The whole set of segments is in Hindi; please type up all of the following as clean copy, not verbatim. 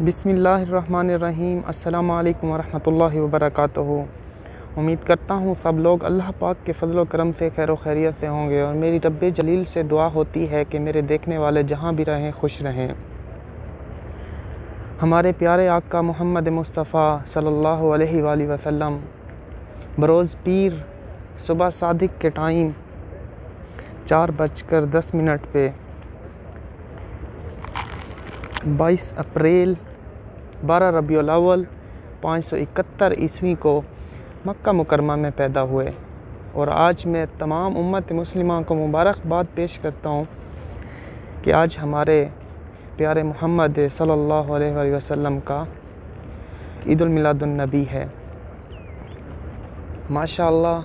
बिस्मिल्लाहिर्रहमानिर्रहीम। अस्सलामु अलैकुम वरहमतुल्लाहि वबरकातुहू। उम्मीद करता हूँ सब लोग अल्लाह पाक के फ़ज़ल व करम से खैर खैरियत से होंगे और मेरी रब्बे जलील से दुआ होती है कि मेरे देखने वाले जहाँ भी रहें खुश रहें। हमारे प्यारे आका मोहम्मद मुस्तफ़ा सल्लल्लाहु अलैहि वसल्लम बरोज़ पीर सुबह सादिक के टाइम 4:10 पे 22 अप्रैल 12 रबीउल अव्वल 571 ईस्वी को मक्का मुकरमा में पैदा हुए। और आज मैं तमाम उम्मत मुस्लिमा को मुबारकबाद पेश करता हूँ कि आज हमारे प्यारे मोहम्मद सल्लल्लाहु अलैहि वसल्लम का ईद उल मिलादुन नबी है। माशाअल्लाह,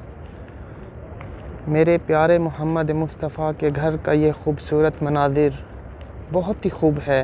मेरे प्यारे मोहम्मद मुस्तफ़ा के घर का ये ख़ूबसूरत मनाज़िर बहुत ही खूब है।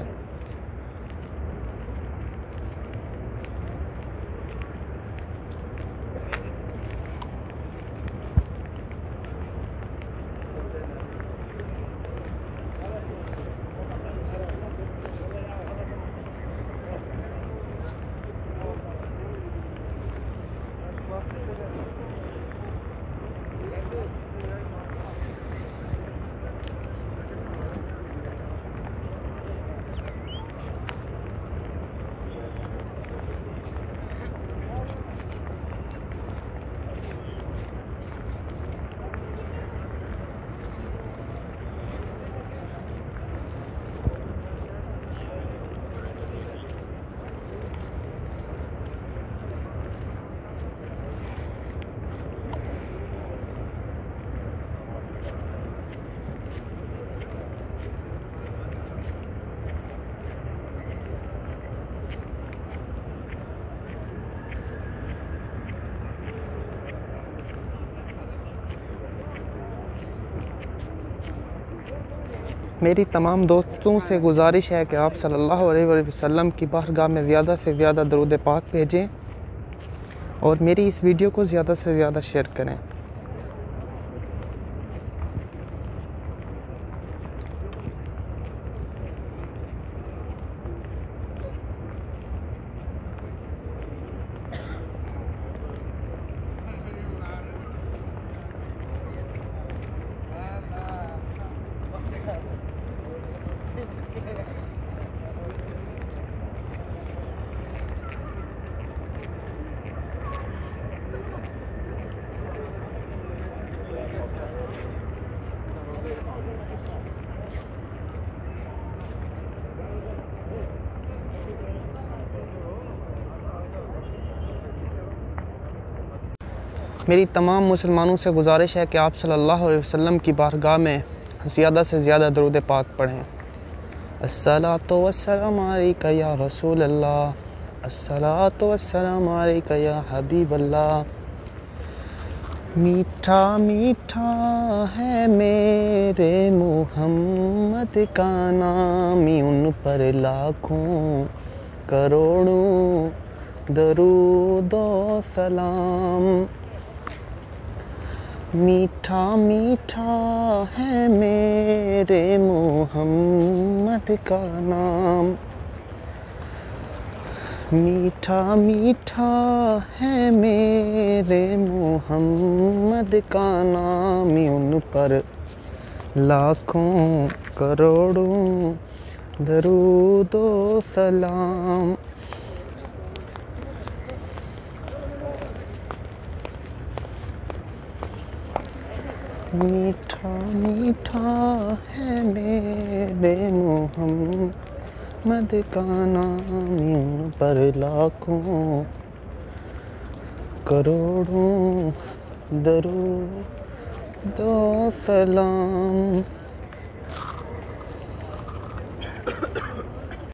मेरी तमाम दोस्तों से गुजारिश है कि आप सल्लल्लाहु अलैहि वसल्लम की बारगाह में ज़्यादा से ज़्यादा दरूद पाक भेजें और मेरी इस वीडियो को ज़्यादा से ज़्यादा शेयर करें। मेरी तमाम मुसलमानों से गुजारिश है कि आप सल्लल्लाहु अलैहि वसल्लम की बारगाह में ज़्यादा से ज़्यादा दरूद पाक पढ़ें। अस्सलातु वस्सलामु अलैका या रसूल अल्लाह, अस्सलातु वस्सलामु अलैका या हबीब अल्लाह। मीठा मीठा है मेरे मोहम्मद का नाम, उन पर लाखों करोड़ों दरूद व सलाम। मीठा मीठा है मेरे मोहम्मद का नाम, मीठा मीठा है मेरे मोहम्मद का नाम, उन पर लाखों करोड़ों दरूद व सलाम। मीठा मीठा है मेरे मोहम्मद का नाम, उन पर लाखों करोड़ों दरूद व सलाम।